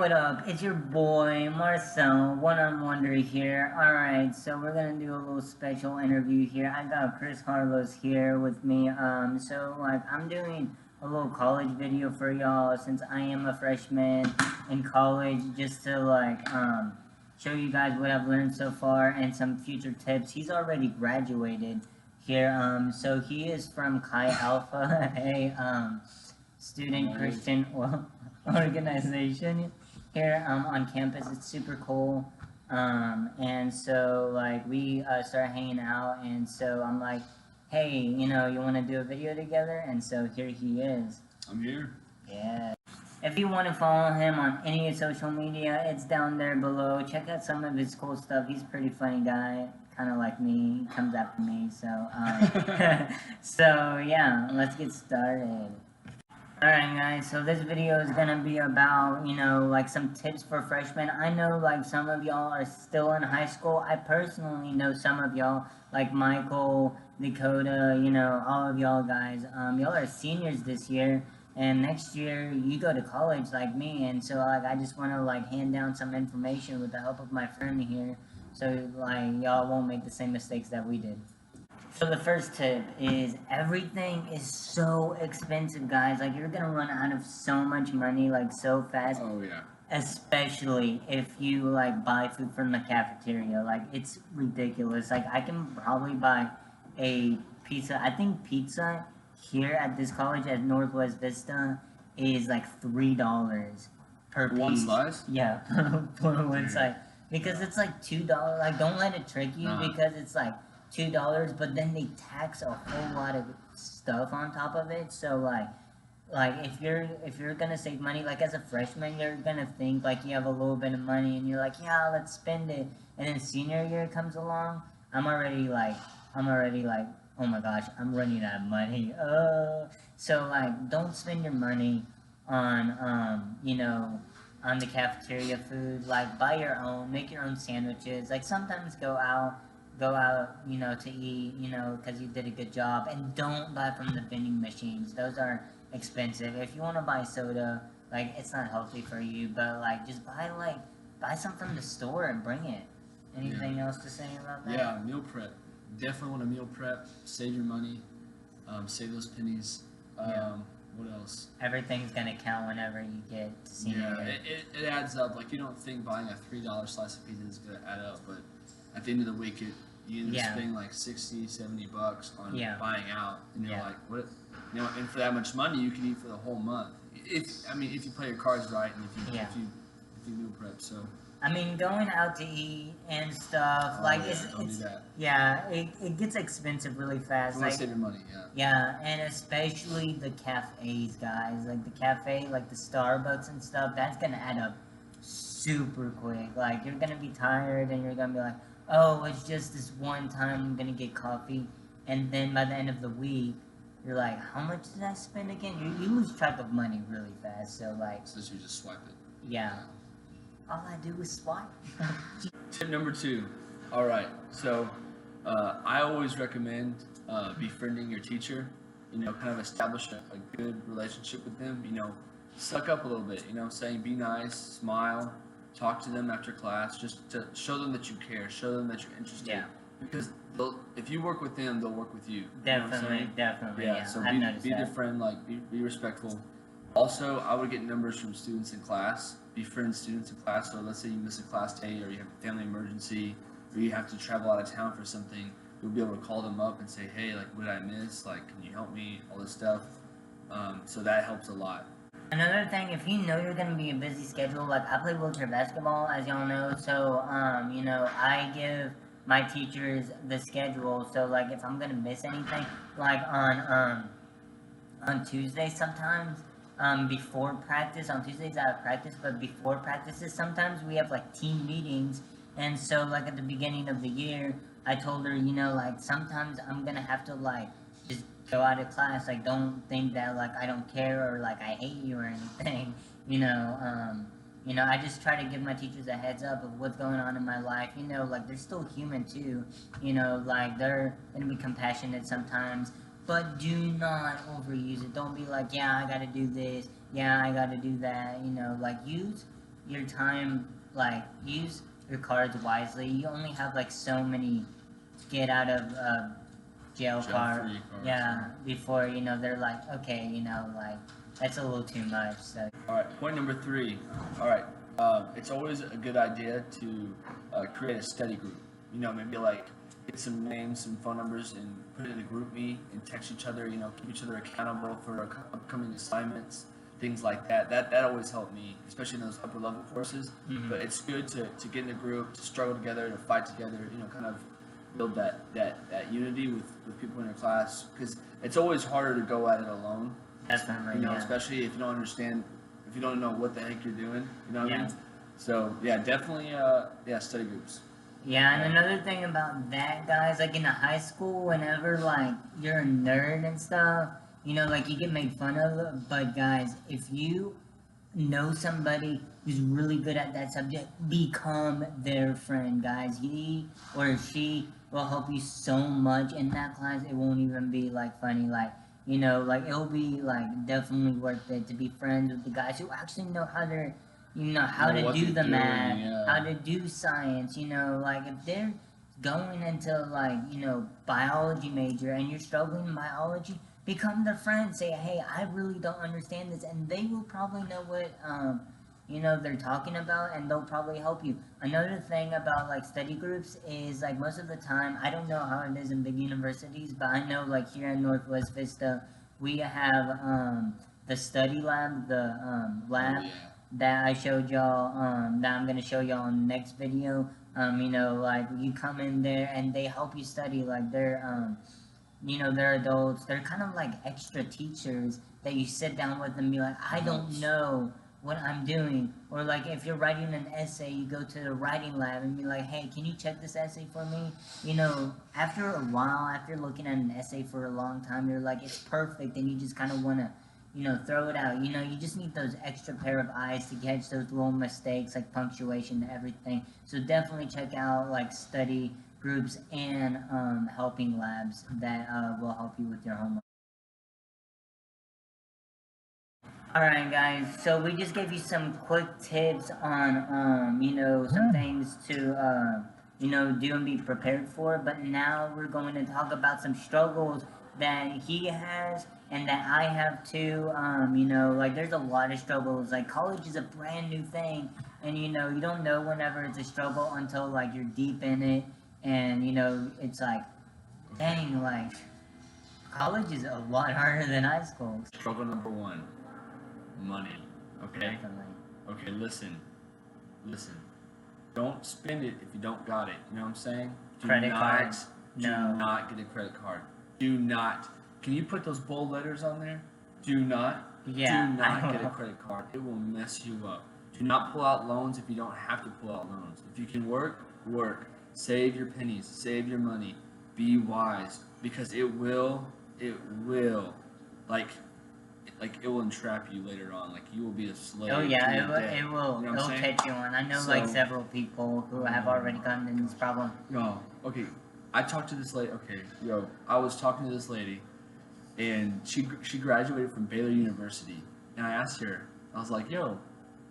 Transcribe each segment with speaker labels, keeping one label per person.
Speaker 1: what up? It's your boy Marcel, One on Wonder here. Alright, so we're gonna do a little special interview here. I got Chris Carlos here with me. I'm doing a little college video for y'all since I am a freshman in college, just to show you guys what I've learned so far and some future tips. He's already graduated here. So he is from Chi Alpha, a student Christian organization here on campus. It's super cool. And so we start hanging out, and so I'm like, hey, you want to do a video together? And so here he is.
Speaker 2: I'm here.
Speaker 1: Yeah. If you want to follow him on any social media, it's down there below. Check out some of his cool stuff. He's a pretty funny guy, kind of like me. He comes after me, so so yeah, let's get started. Alright guys, so this video is gonna be about, some tips for freshmen. I know some of y'all are still in high school. I personally know some of y'all, like Michael, Dakota, all of y'all guys. Y'all are seniors this year, and next year you go to college like me, and so I just wanna hand down some information with the help of my friend here, so y'all won't make the same mistakes that we did. So the first tip is everything is so expensive, guys. You're gonna run out of so much money so fast.
Speaker 2: Oh yeah.
Speaker 1: Especially if you buy food from the cafeteria. It's ridiculous. I can probably buy a pizza. I think pizza here at this college at Northwest Vista is $3 per piece.
Speaker 2: One slice?
Speaker 1: Yeah, for one slice. Because it's $2. Don't let it trick you, because it's $2, but then they tax a whole lot of stuff on top of it. So if you're gonna save money, as a freshman, you're gonna think you have a little bit of money, and you're yeah, let's spend it. And then senior year comes along, I'm already oh my gosh, I'm running out of money. So don't spend your money on on the cafeteria food. Buy your own, make your own sandwiches. Sometimes go out, to eat, because you did a good job. And don't buy from the vending machines. Those are expensive. If you want to buy soda, it's not healthy for you, but just buy some from the store and bring it. Anything else to say about that?
Speaker 2: Yeah, meal prep. Definitely want to meal prep. Save your money. Save those pennies. What else?
Speaker 1: Everything's gonna count whenever you get to senior year.
Speaker 2: It adds up. You don't think buying a $3 slice of pizza is gonna add up, but at the end of the week, you end up spending $60-$70 on buying out, and you're what? And for that much money, you can eat for the whole month. If you play your cards right, and if you meal prep. So
Speaker 1: going out to eat and stuff, it gets expensive really fast.
Speaker 2: You want to save your money,
Speaker 1: Yeah, and especially the cafes, guys. The cafe, the Starbucks and stuff, that's gonna add up super quick. You're gonna be tired, and you're gonna be oh, it's just this one time I'm gonna get coffee, and then by the end of the week, you're how much did I spend again? You lose track of money really fast, so
Speaker 2: so you just swipe it.
Speaker 1: Yeah. All I do is swipe.
Speaker 2: Tip number 2. All right, so I always recommend befriending your teacher. Kind of establish a good relationship with them. Suck up a little bit. Saying be nice, smile. Talk to them after class, just to show them that you care, show them that you're interested.
Speaker 1: Yeah.
Speaker 2: Because if you work with them, they'll work with you.
Speaker 1: Definitely, definitely. Yeah.
Speaker 2: So be their friend, be respectful. Also, I would get numbers from students in class, befriend students in class. So let's say you miss a class day, or you have a family emergency, or you have to travel out of town for something. You'll be able to call them up and say, hey, what did I miss? Can you help me? All this stuff. So that helps a lot.
Speaker 1: Another thing, if you know you're gonna be a busy schedule, I play wheelchair basketball, as y'all know, so I give my teachers the schedule. So if I'm gonna miss anything, on Tuesdays sometimes, before practice, on Tuesdays I have practice, but before practices sometimes we have team meetings, and so at the beginning of the year, I told her, sometimes I'm gonna have to just go out of class. Don't think that I don't care, or I hate you or anything. I just try to give my teachers a heads up of what's going on in my life. They're still human too. They're gonna be compassionate sometimes, but do not overuse it. Don't be yeah, I gotta do this, yeah, I gotta do that. Use your time, like use your cards wisely. You only have like so many get out of jail card,
Speaker 2: Jail-free cards,
Speaker 1: yeah, before they're like, okay, like that's a little too much. So
Speaker 2: All right, point number 3. All right, it's always a good idea to create a study group. Maybe like get some names, some phone numbers, and put it in a group meet and text each other. Keep each other accountable for upcoming assignments, things like that. That always helped me, especially in those upper level courses.
Speaker 1: Mhm.
Speaker 2: But it's good to get in a group, to struggle together, to fight together. Kind of build that unity with people in your class, because it's always harder to go at it alone.
Speaker 1: definitely, yeah.
Speaker 2: Especially if you don't understand, if you don't know what the heck you're doing. You know what I
Speaker 1: Yeah.
Speaker 2: mean? So yeah, definitely study groups.
Speaker 1: Yeah, and another thing about that, guys, like in high school, whenever like you're a nerd and stuff, like you get made fun of. But guys, if you know somebody who's really good at that subject, become their friend, guys. He or she will help you so much in that class. It won't even be like funny, like like it'll be like definitely worth it to be friends with the guys who actually know how to how
Speaker 2: Know
Speaker 1: to
Speaker 2: what
Speaker 1: do
Speaker 2: they're
Speaker 1: the
Speaker 2: doing,
Speaker 1: math,
Speaker 2: yeah.
Speaker 1: how to do science. Like if they're going into like biology major and you're struggling in biology, become their friend. Say, hey, I really don't understand this, and they will probably know what they're talking about, and they'll probably help you. Another thing about like study groups is like most of the time, I don't know how it is in big universities, but I know like here in Northwest Vista, we have the study lab, the lab.
Speaker 2: Oh, yeah.
Speaker 1: That I showed y'all, that I'm gonna show y'all in the next video. Like you come in there and they help you study. Like they're adults. They're kind of like extra teachers that you sit down with and be like, I don't know what I'm doing. Or like if you're writing an essay, you go to the writing lab and be like, hey, can you check this essay for me? After a while, after looking at an essay for a long time, you're like, it's perfect, and you just kind of want to throw it out. You just need those extra pair of eyes to catch those little mistakes like punctuation and everything. So definitely check out like study groups and helping labs that will help you with your homework. Alright guys, so we just gave you some quick tips on some things to do and be prepared for, but now we're going to talk about some struggles that he has and that I have too. Like there's a lot of struggles. Like college is a brand new thing, and you don't know whenever it's a struggle until like you're deep in it, and it's like, dang, like college is a lot harder than high school.
Speaker 2: Struggle number 1, money. Okay.
Speaker 1: Definitely.
Speaker 2: Okay. Listen. Don't spend it if you don't got it. You know what I'm saying?
Speaker 1: Credit card.
Speaker 2: Do
Speaker 1: No.
Speaker 2: not get a credit card. Do not. Can you put those bold letters on there? Do not.
Speaker 1: Yeah,
Speaker 2: Do not
Speaker 1: I
Speaker 2: get a
Speaker 1: will.
Speaker 2: credit card. It will mess you up. Do not pull out loans if you don't have to pull out loans. If you can work. Save your pennies. Save your money. Be wise, because it will, like it will entrap you later on. Like you will be a slave.
Speaker 1: Oh yeah,
Speaker 2: to
Speaker 1: it
Speaker 2: your
Speaker 1: will.
Speaker 2: debt.
Speaker 1: It will.
Speaker 2: You know what I'm
Speaker 1: It'll
Speaker 2: saying?
Speaker 1: catch you on. I know like
Speaker 2: So-
Speaker 1: several people who have already gotten in this problem.
Speaker 2: No. Okay. I talked to this lady. Okay, I was talking to this lady, and she graduated from Baylor University, and I asked her. I was like, "Yo,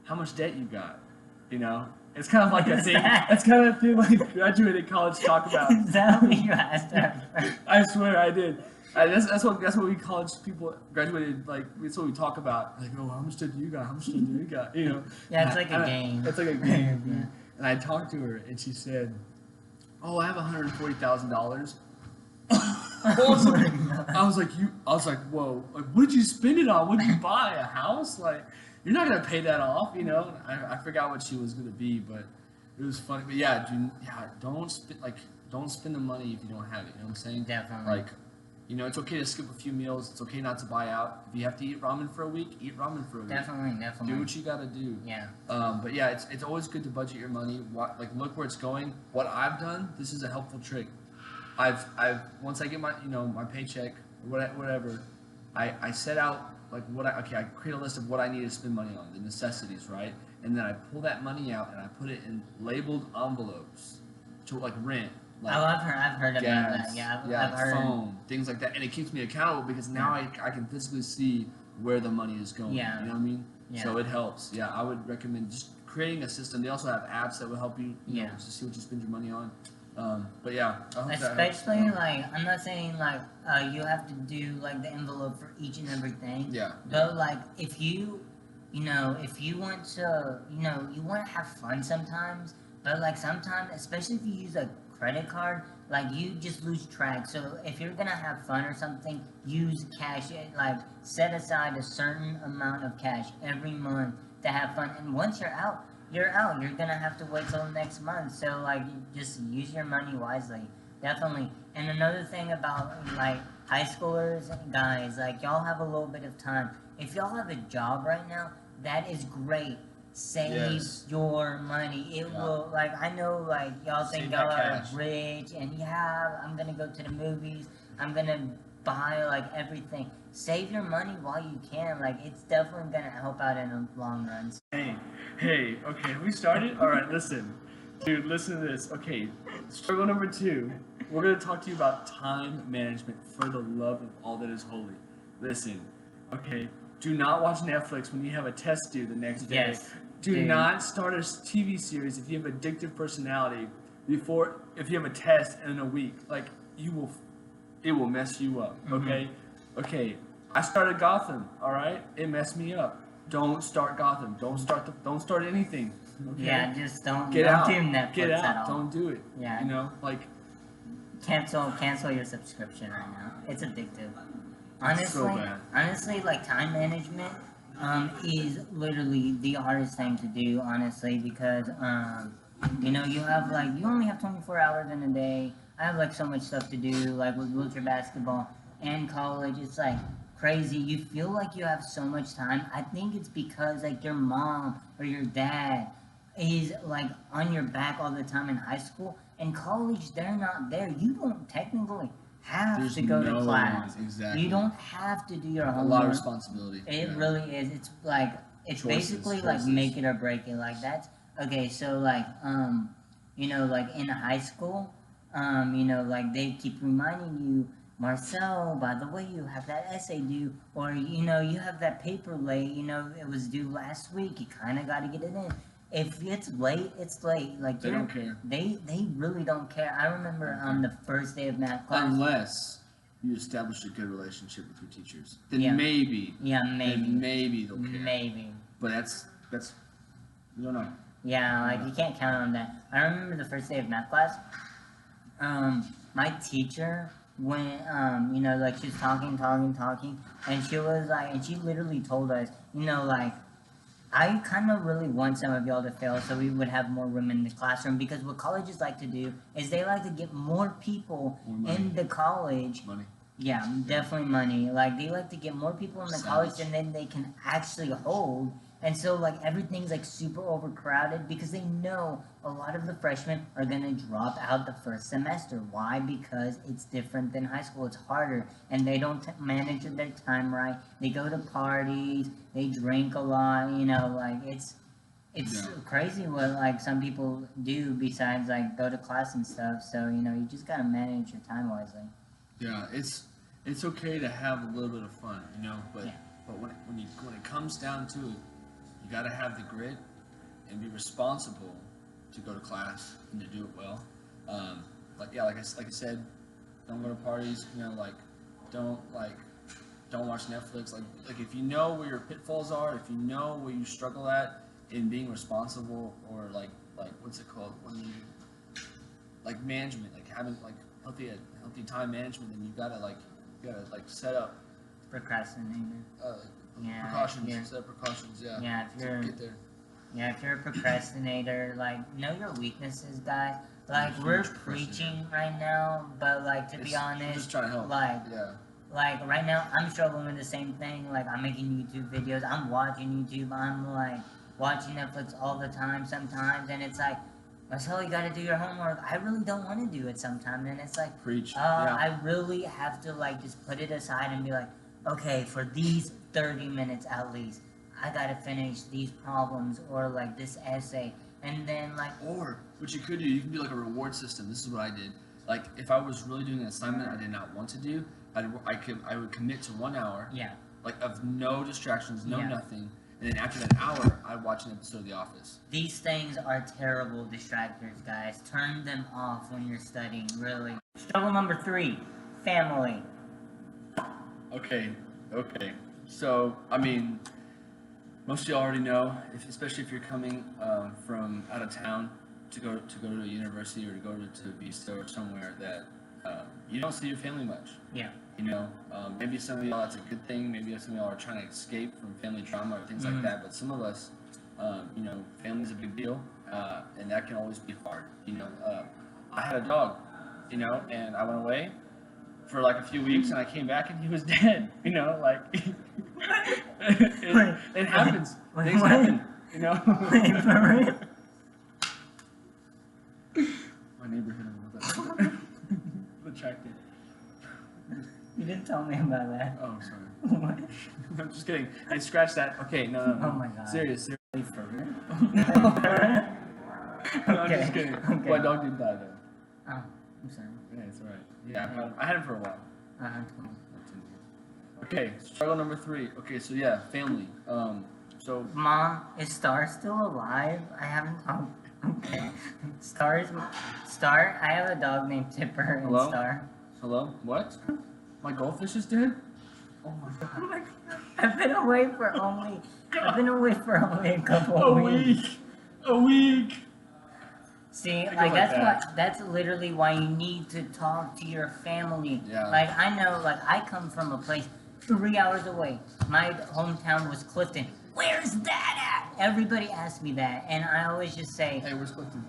Speaker 2: how much debt you got?" It's kind of like a thing. That's kind of a thing like graduated college talk about.
Speaker 1: Is that what you asked her?
Speaker 2: I swear I did. That's what we college people graduated, like that's what we talk about. Like, oh, how much debt do you got? How much debt do you got?
Speaker 1: Yeah, it's like a game.
Speaker 2: It's like a game.
Speaker 1: Yeah.
Speaker 2: And I talked to her, and she said, "Oh, I have $140,000." I was like, whoa, like, what did you spend it on? What did you buy? A house? Like, you're not gonna pay that off, I forgot what she was gonna be, but it was funny. But yeah, don't spend the money if you don't have it. You know what I'm saying?
Speaker 1: Definitely.
Speaker 2: Like, it's okay to skip a few meals. It's okay not to buy out. If you have to eat ramen for a week, eat ramen for a week.
Speaker 1: Definitely.
Speaker 2: Do what you gotta do.
Speaker 1: Yeah.
Speaker 2: But yeah, it's always good to budget your money. Look where it's going. What I've done, this is a helpful trick. I've once I get my my paycheck, whatever, I set out like I create a list of what I need to spend money on, the necessities, right? And then I pull that money out and I put it in labeled envelopes to like rent. Like
Speaker 1: I've heard about
Speaker 2: gas,
Speaker 1: that. Yeah, I've heard.
Speaker 2: phone, things like that, and it keeps me accountable because now I can physically see where the money is going.
Speaker 1: Yeah.
Speaker 2: You know what I mean?
Speaker 1: Yeah.
Speaker 2: So it helps. Yeah, I would recommend just creating a system. They also have apps that will help you, you know, to see what you spend your money on. But yeah, I hope
Speaker 1: especially like I'm not saying like you have to do like the envelope for each and everything.
Speaker 2: Yeah.
Speaker 1: But like if you if you want to you want to have fun sometimes, but like sometimes especially if you use a credit card, like you just lose track. So if you're gonna have fun or something, use cash. Like set aside a certain amount of cash every month to have fun. And once you're out, you're out. You're gonna have to wait till next month. So like, just use your money wisely, definitely. And another thing about like high schoolers, guys, like y'all have a little bit of time. If y'all have a job right now, that is great. Save your money. It will, like, I know, like, y'all think y'all are rich, and yeah, I'm gonna go to the movies. I'm gonna buy like everything. Save your money while you can. Like, it's definitely gonna help out in the long run.
Speaker 3: Hey, okay, have we started? All right, listen. Dude, listen to this. Okay, struggle number 2. We're going to talk to you about time management for the love of all that is holy. Listen, okay, do not watch Netflix when you have a test due the next day.
Speaker 1: Yes.
Speaker 3: Do not start a TV series if you have addictive personality if you have a test in a week. Like, it will mess you up, okay? Okay, I started Gotham, all right? It messed me up. Don't start Gotham. Don't start anything. Okay?
Speaker 1: Yeah, just don't
Speaker 3: Get
Speaker 1: don't
Speaker 3: out.
Speaker 1: do Netflix
Speaker 3: Get out.
Speaker 1: at all.
Speaker 3: Don't do it.
Speaker 1: Yeah.
Speaker 3: You know, like
Speaker 1: Cancel your subscription right now. It's addictive. Honestly,
Speaker 3: so bad.
Speaker 1: Honestly, like time management is literally the hardest thing to do, honestly, because you only have 24 hours in a day. I have like so much stuff to do, like with wheelchair basketball and college. It's like crazy. You feel like you have so much time. I think it's because like your mom or your dad is like on your back all the time in high school. In college, they're not there. You don't technically have to go to class.
Speaker 2: Exactly.
Speaker 1: You don't have to do your homework.
Speaker 2: A lot of responsibility.
Speaker 1: It really is. It's like basically like make it or break it. Like that's okay. So like like in high school, like they keep reminding you, Marcel, by the way, you have that essay due, or you have that paper late. It was due last week. You kind of got to get it in. If it's late, it's late. Like
Speaker 2: they don't care.
Speaker 1: They really don't care. I remember on the first day of math class.
Speaker 2: Unless you establish a good relationship with your teachers, then maybe.
Speaker 1: Yeah, maybe.
Speaker 2: Then maybe they'll care.
Speaker 1: Maybe.
Speaker 2: But that's you don't know.
Speaker 1: Yeah, like you can't count on that. I remember the first day of math class. My teacher went, like she was talking, and she was like, and she literally told us, like, I kind of really want some of y'all to fail so we would have more room in the classroom, because what colleges like to do is they like to get more people in the college.
Speaker 2: Money.
Speaker 1: Yeah, definitely money. Like, they like to get more people in the college than then they can actually hold. And so, like, everything's, like, super overcrowded because they know a lot of the freshmen are going to drop out the first semester. Why? Because it's different than high school. It's harder. And they don't manage their time right. They go to parties. They drink a lot. Like, it's crazy what, like, some people do besides, like, go to class and stuff. So, you just got to manage your time wisely.
Speaker 2: Yeah, it's okay to have a little bit of fun, but when it comes down to it, you got to have the grit and be responsible to go to class and to do it well. Like I said, don't go to parties. Don't watch Netflix. Like if you know where your pitfalls are, if you know where you struggle at in being responsible, or like what's it called when you like management, like having like healthy time management, then you gotta set up
Speaker 1: Procrastinating.
Speaker 2: Precautions. Set up precautions. Yeah.
Speaker 1: Yeah, if you're a procrastinator, like, know your weaknesses, guys. Like, we're preaching right now, but like, to be honest,
Speaker 2: just trying to help.
Speaker 1: Like right now, I'm struggling with the same thing. Like, I'm making YouTube videos, I'm watching YouTube, I'm like watching Netflix all the time sometimes, and it's like, Marcel, you gotta do your homework. I really don't want to do it sometimes, and it's like,
Speaker 2: preach.
Speaker 1: I really have to like just put it aside and be like, okay, for these 30 minutes at least, I gotta finish these problems or like this essay, and then like.
Speaker 2: Or what you could do, you can do like a reward system. This is what I did. Like if I was really doing an assignment I did not want to do, I would commit to 1 hour.
Speaker 1: Yeah.
Speaker 2: Like of no distractions, nothing, and then after that hour, I'd watch an episode of The Office.
Speaker 1: These things are terrible distractors, guys. Turn them off when you're studying, really. Struggle number 3, family.
Speaker 2: Okay. So, I mean, most of you already know, especially if you're coming from out of town to go to a university or to go to Vista or somewhere, that you don't see your family much.
Speaker 1: Yeah.
Speaker 2: You know, maybe some of y'all that's a good thing. Maybe some of y'all are trying to escape from family drama or things like that. But some of us, you know, family's a big deal, and that can always be hard. You know, I had a dog, you know, and I went away for like a few weeks, and I came back and he was dead. You know, like it happens. Things happen. You know. My neighbor hit him with that. The tractor.
Speaker 1: You didn't tell me about that.
Speaker 2: Oh, sorry.
Speaker 1: What?
Speaker 2: I'm just kidding. Hey, scratch that. Okay, no.
Speaker 1: Oh my god.
Speaker 2: Serious.
Speaker 1: Wait for real?
Speaker 2: No, I'm just kidding.
Speaker 1: Okay.
Speaker 2: My dog did die though.
Speaker 1: Oh, I'm sorry.
Speaker 2: Yeah, it's alright. Yeah, I had him for a while.
Speaker 1: Uh-huh.
Speaker 2: Okay, struggle number 3. Okay, so yeah, family. So
Speaker 1: Mom, is Star still alive? I haven't talked. Okay. Star. I have a dog named Tipper and
Speaker 2: Hello?
Speaker 1: Star.
Speaker 2: hello? What? My goldfish is dead? Oh my god.
Speaker 1: Oh my god. I've been away for only a couple
Speaker 2: A
Speaker 1: of weeks.
Speaker 2: week. A week.
Speaker 1: See,
Speaker 2: Think
Speaker 1: like
Speaker 2: of
Speaker 1: that's
Speaker 2: like
Speaker 1: why that's literally why you need to talk to your family.
Speaker 2: Yeah.
Speaker 1: Like I know, like I come from a place 3 hours away. My hometown was Clifton. Where's that at? Everybody asks me that, and I always just say,
Speaker 2: Hey, where's Clifton?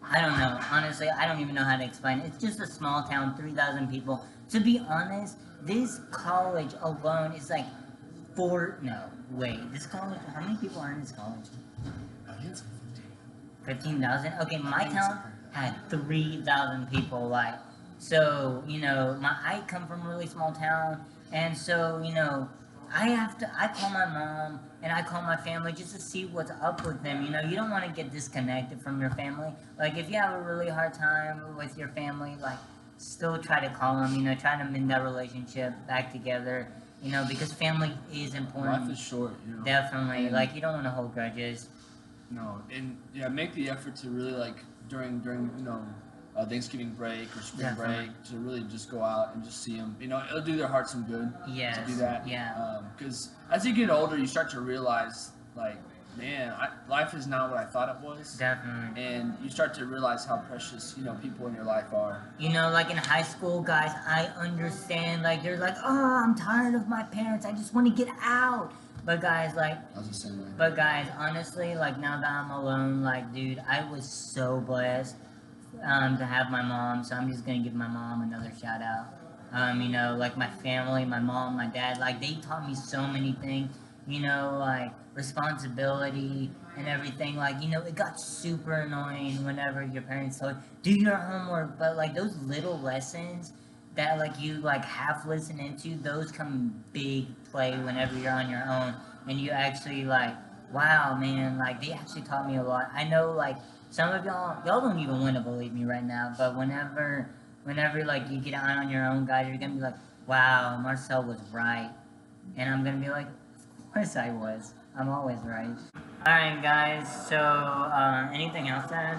Speaker 1: I don't know. Honestly, I don't even know how to explain it. It's just a small town, 3,000 people. To be honest, this college alone is like this college, how many people are in this college?
Speaker 2: I think it's
Speaker 1: 15,000? Okay, my town had 3,000 people, like, so, you know, I come from a really small town, and so, you know, I call my mom, and I call my family just to see what's up with them, you know, you don't want to get disconnected from your family, like, if you have a really hard time with your family, like, still try to call them, you know, try to mend that relationship back together, you know, because family is important.
Speaker 2: Life is short, you know.
Speaker 1: Definitely,
Speaker 2: And
Speaker 1: like, you don't want to hold grudges.
Speaker 2: no, and yeah, make the effort to really like during you know Thanksgiving break or spring
Speaker 1: Definitely.
Speaker 2: break to really just go out and just see them. You know, it'll do their heart some good
Speaker 1: Yes,
Speaker 2: to do that.
Speaker 1: yeah.
Speaker 2: Because as you get older, you start to realize like, man, life is not what I thought it was.
Speaker 1: Definitely.
Speaker 2: And you start to realize how precious, you know, people in your life are.
Speaker 1: You know, like in high school, guys, I understand, like, they're like, oh, I'm tired of my parents, I just want to get out. But guys, like,
Speaker 2: I was the same way.
Speaker 1: but guys, honestly, like, now that I'm alone, like, dude, I was so blessed to have my mom, so I'm just gonna give my mom another shout out. You know, like, my family, my mom, my dad, like, they taught me so many things, you know, like, responsibility and everything, like, you know, it got super annoying whenever your parents told you, do your homework, but, like, those little lessons that, like, you, like, half listen into, those come big play whenever you're on your own, and you actually, like, wow, man, like, they actually taught me a lot. I know, like, some of y'all don't even want to believe me right now, but whenever, like, you get on your own, guys, you're gonna be like, wow, Marcel was right, and I'm gonna be like, of course I was. I'm always right. Alright, guys, so, anything else to add?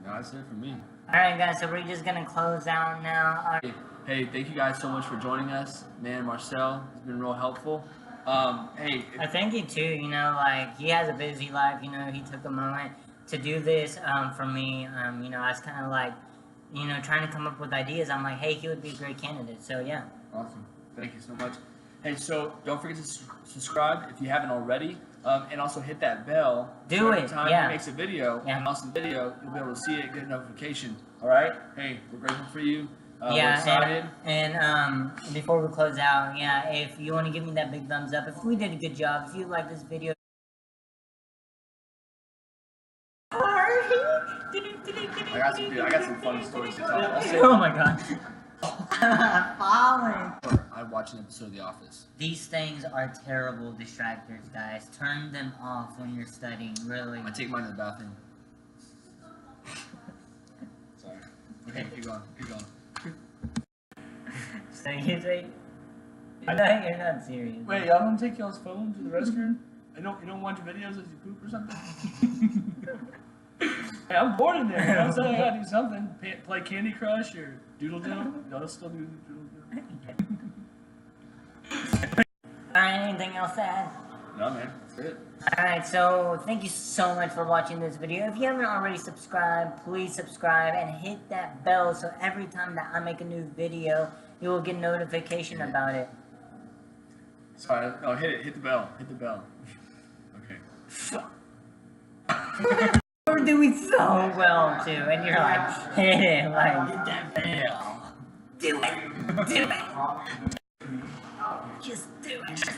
Speaker 2: No, that's it for me.
Speaker 1: Alright, guys, so we're just gonna close out now.
Speaker 2: Hey, thank you guys so much for joining us. Man, Marcel has been real helpful. Hey,
Speaker 1: I thank you too, you know, like, he has a busy life, you know, he took a moment to do this, for me, you know, I was kind of like, you know, trying to come up with ideas. I'm like, hey, he would be a great candidate, so yeah.
Speaker 2: awesome. Thank you so much. Hey, so don't forget to subscribe if you haven't already, and also hit that bell.
Speaker 1: Do
Speaker 2: so every
Speaker 1: it,
Speaker 2: time
Speaker 1: yeah.
Speaker 2: he makes a video,
Speaker 1: Yeah.
Speaker 2: an awesome video, you'll be able to see it, get a notification. All right? Hey, we're grateful for you. We're excited.
Speaker 1: and before we close out, yeah, if you want to give me that big thumbs up, if we did a good job, if you like this video,
Speaker 2: I got some funny stories to tell. I'll say
Speaker 1: oh my god. Falling.
Speaker 2: I watch an episode of The Office.
Speaker 1: These things are terrible distractors, guys. Turn them off when you're studying, really.
Speaker 2: I take mine to the bathroom. Sorry. Okay, keep going. Keep going.
Speaker 1: So you say, you're not serious.
Speaker 3: Wait, y'all don't take y'all's phone to the restroom? You don't watch videos as you poop or something? Hey, I'm bored in there. You know what I'm saying? I gotta do something. Play Candy Crush or Doodle Doo. Y'all still do Doodle Doo?
Speaker 1: Alright, anything else to add?
Speaker 3: No, man. That's it.
Speaker 1: Alright, so thank you so much for watching this video. If you haven't already subscribed, please subscribe and hit that bell so every time that I make a new video, you will get notification about it.
Speaker 3: Sorry. Oh, hit it. Hit the bell. Hit the bell. Okay.
Speaker 1: We're doing so well too, and you're like, hit it, like, hit that bell. Do it. Do it. Just do it.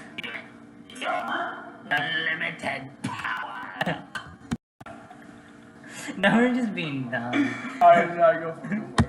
Speaker 1: Unlimited power. No, we're just being dumb.
Speaker 3: Alright, go for it.